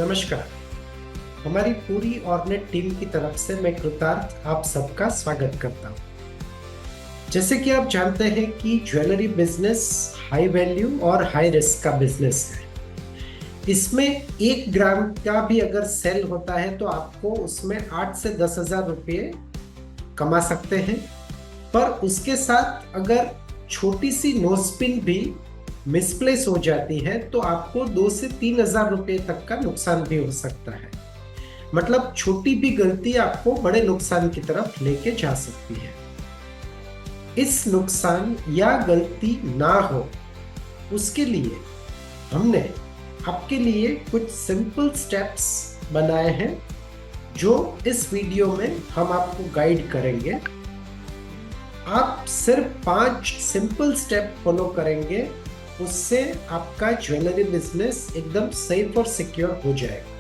नमस्कार। हमारी पूरी ऑर्नेट टीम की तरफ से मैं कृतार्थ आप सबका स्वागत करता हूँ। जैसे कि आप जानते हैं कि ज्वेलरी बिजनेस हाई वैल्यू और हाई रिस्क का बिजनेस है। इसमें 1 ग्राम का भी अगर सेल होता है तो आपको उसमें 8 से 10 हजार रुपये कमा सकते हैं। पर उसके साथ अगर छोटी सी नोजपिन भी मिसप्लेस हो जाती है तो आपको 2 से 3 हजार रुपये तक का नुकसान भी हो सकता है। मतलब छोटी भी गलती आपको बड़े नुकसान की तरफ लेके जा सकती है। इस नुकसान या गलती ना हो उसके लिए हमने आपके लिए कुछ सिंपल स्टेप्स बनाए हैं जो इस वीडियो में हम आपको गाइड करेंगे। आप सिर्फ 5 सिंपल स्टेप फॉलो करेंगे, उससे आपका ज्वेलरी बिजनेस एकदम सेफ और सिक्योर हो जाएगा।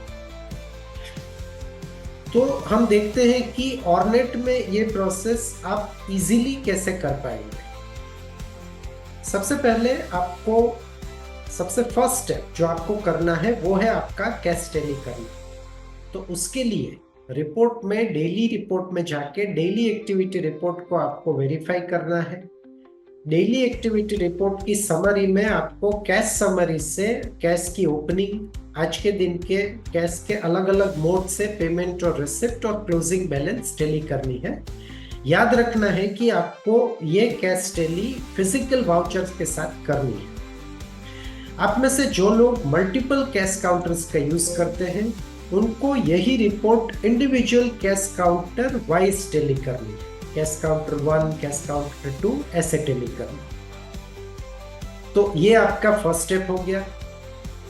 तो हम देखते हैं कि ऑर्नेट में ये प्रोसेस आप इजीली कैसे कर पाएंगे। सबसे पहले आपको सबसे फर्स्ट स्टेप जो आपको करना है वो है आपका कैश टैली करना। तो उसके लिए रिपोर्ट में डेली रिपोर्ट में जाके डेली एक्टिविटी रिपोर्ट को आपको वेरीफाई करना है। डेली एक्टिविटी रिपोर्ट की समरी में आपको कैश समरी से कैश की ओपनिंग, आज के दिन के कैश के अलग अलग मोड से पेमेंट और रिसिप्ट और क्लोजिंग बैलेंस टैली करनी है। याद रखना है कि आपको ये कैश टैली फिजिकल वाउचर्स के साथ करनी है। आप में से जो लोग मल्टीपल कैश काउंटर्स का यूज करते हैं उनको यही report individual cash counter wise tally करनी है। कैश काउंटर 1, कैश काउंटर 2 ऐसे टैली करना। तो ये आपका फर्स्ट स्टेप हो गया।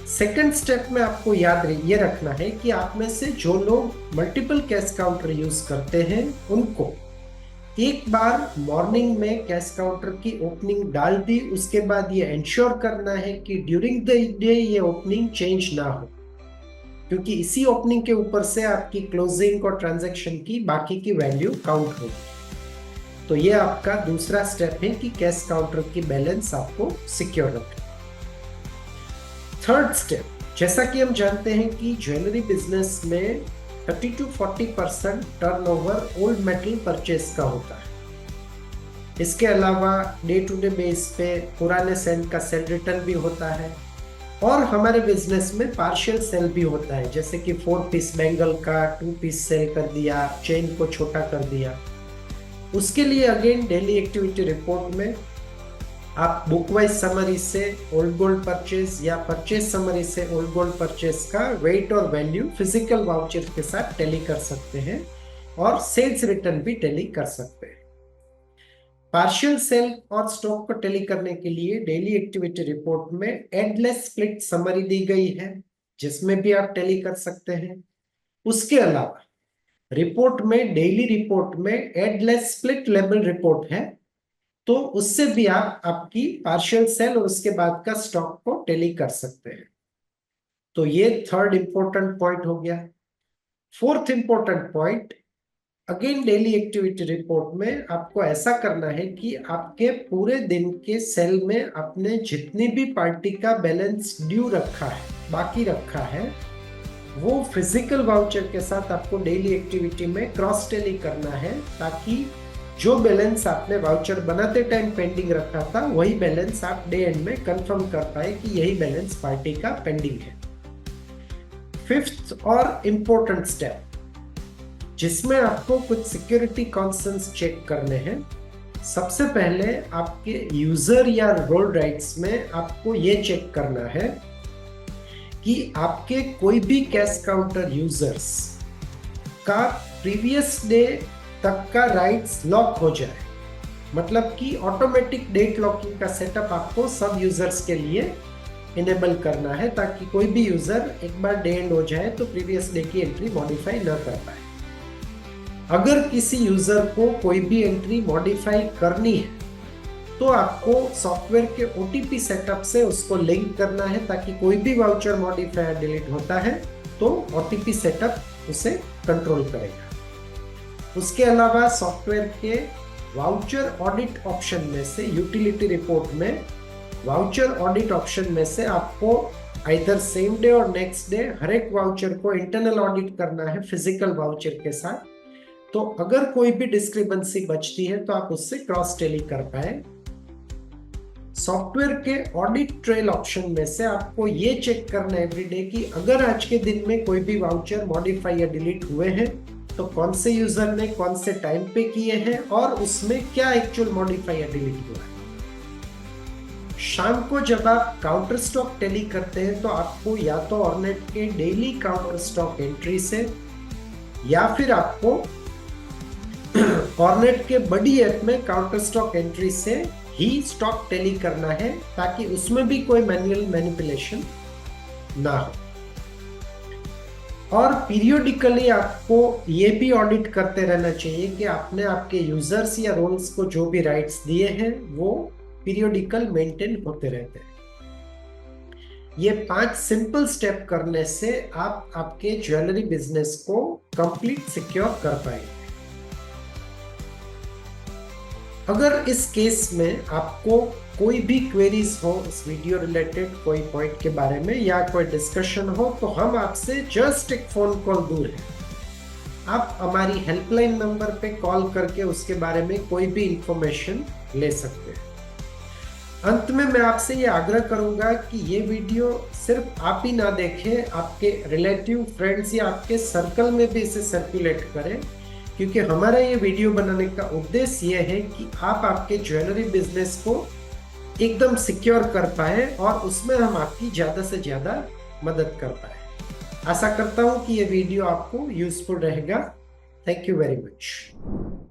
सेकंड स्टेप में आपको याद ये रखना है कि आप में से जो लोग मल्टीपल कैश काउंटर यूज करते हैं उनको एक बार मॉर्निंग में कैश काउंटर की ओपनिंग डाल दी, उसके बाद ये इंश्योर करना है कि ड्यूरिंग द डे ये ओपनिंग चेंज ना हो, क्योंकि इसी ओपनिंग के ऊपर से आपकी क्लोजिंग और ट्रांजैक्शन की बाकी की वैल्यू काउंट होगी। तो ये आपका दूसरा स्टेप है कि कैश काउंटर की बैलेंस आपको सिक्योर रखें। थर्ड स्टेप, जैसा कि हम जानते हैं कि ज्वेलरी बिजनेस में 30 to 40% turnover old metal purchase का होता है। इसके अलावा डे टू डे बेस पे पुराने सेल का सेल रिटर्न भी होता है और हमारे बिजनेस में पार्शियल सेल भी होता है, जैसे कि 4 पीस बैंगल का 2 पीस सेल कर दिया, चेन को छोटा कर दिया। उसके लिए अगेन डेली एक्टिविटी रिपोर्ट में आप बुक वाइज समरी से ओल्ड गोल्ड परचेज या परचेज समरी से ओल्ड गोल्ड परचेज का वेट और वैल्यू फिजिकल वाउचर के साथ टैली कर सकते हैं और सेल्स रिटर्न भी टैली कर सकते हैं। पार्शियल सेल और स्टॉक को टैली करने के लिए डेली एक्टिविटी रिपोर्ट में एंडलेस स्प्लिट समरी दी गई है, जिसमें भी आप टैली कर सकते हैं। उसके अलावा रिपोर्ट में डेली रिपोर्ट में एंडलेस स्प्लिट लेवल रिपोर्ट है, तो उससे भी आप आपकी पार्शियल सेल और उसके बाद का स्टॉक को टैली कर सकते हैं। तो ये थर्ड इंपॉर्टेंट पॉइंट हो गया। Fourth important point, again daily activity report में आपको ऐसा करना है कि आपके पूरे दिन के सेल में आपने जितनी भी पार्टी का बैलेंस ड्यू रखा है, बाकी रखा है, वो फिजिकल वाउचर के साथ आपको डेली एक्टिविटी में क्रॉस टैली करना है, ताकि जो बैलेंस आपने वाउचर बनाते टाइम पेंडिंग रखा था वही बैलेंस आप डे एंड में कंफर्म कर पाए कि यही बैलेंस पार्टी का पेंडिंग है। फिफ्थ और इंपॉर्टेंट स्टेप, जिसमें आपको कुछ सिक्योरिटी कॉन्सर्न्स चेक करने हैं। सबसे पहले आपके यूजर या रोल राइट्स में आपको ये चेक करना है कि आपके कोई भी कैश काउंटर यूजर्स का प्रीवियस डे तक का राइट्स लॉक हो जाए। मतलब कि ऑटोमेटिक डेट लॉकिंग का सेटअप आपको सब यूजर्स के लिए इनेबल करना है, ताकि कोई भी यूजर एक बार डे एंड हो जाए तो प्रीवियस डे की एंट्री मॉडिफाई न कर पाए। अगर किसी यूजर को कोई भी एंट्री मॉडिफाई करनी है तो आपको सॉफ्टवेयर के OTP सेटअप से उसको लिंक करना है, ताकि कोई भी वाउचर मॉडिफायर डिलीट होता है तो OTP सेटअप उसे कंट्रोल करेगा। उसके अलावा सॉफ्टवेयर के वाउचर ऑडिट ऑप्शन में से यूटिलिटी रिपोर्ट में वाउचर ऑडिट ऑप्शन में से आपको आइदर सेम डे और नेक्स्ट डे हर एक वाउचर को इंटरनल ऑडिट करना है फिजिकल वाउचर के साथ। तो अगर कोई भी डिस्क्रिपेंसी बचती है तो आप उससे क्रॉस टेली कर पाए। सॉफ्टवेयर के ऑडिट ट्रेल ऑप्शन में से आपको ये चेक करना है एवरीडे कि अगर आज के दिन में कोई भी वाउचर मॉडिफाई या डिलीट हुए हैं तो कौन से यूजर ने कौन से टाइम पे किए हैं और उसमें क्या एक्चुअल मॉडिफाई या डिलीट हुआ है। शाम को जब आप काउंटर स्टॉक टेली करते हैं तो आपको या तो ऑर्नेट के डेली काउंटर स्टॉक एंट्री से या फिर आपको ऑर्नेट के बड़ी ऐप में काउंटर स्टॉक एंट्री से ही स्टॉक टेली करना है, ताकि उसमें भी कोई मैन्युअल मैनिपुलेशन ना हो। और पीरियोडिकली आपको ये भी ऑडिट करते रहना चाहिए कि आपने आपके यूजर्स या रोल्स को जो भी राइट्स दिए हैं वो पीरियोडिकल मेंटेन होते रहते हैं। ये 5 सिंपल स्टेप करने से आप आपके ज्वेलरी बिजनेस को कंप्लीट सिक्योर कर पाएंगे। अगर इस केस में आपको कोई भी क्वेरीज हो इस वीडियो रिलेटेड, कोई पॉइंट के बारे में या कोई डिस्कशन हो, तो हम आपसे जस्ट एक फोन कॉल दूर हैं। आप हमारी हेल्पलाइन नंबर पे कॉल करके उसके बारे में कोई भी इंफॉर्मेशन ले सकते हैं। अंत में मैं आपसे ये आग्रह करूंगा कि ये वीडियो सिर्फ आप ही ना देखें, आपके रिलेटिव, फ्रेंड्स या आपके सर्कल में भी इसे सर्कुलेट करें, क्योंकि हमारा ये वीडियो बनाने का उद्देश्य ये है कि आप आपके ज्वेलरी बिजनेस को एकदम सिक्योर कर पाए और उसमें हम आपकी ज़्यादा से ज़्यादा मदद कर पाए। आशा करता हूँ कि ये वीडियो आपको यूजफुल रहेगा। Thank you very much.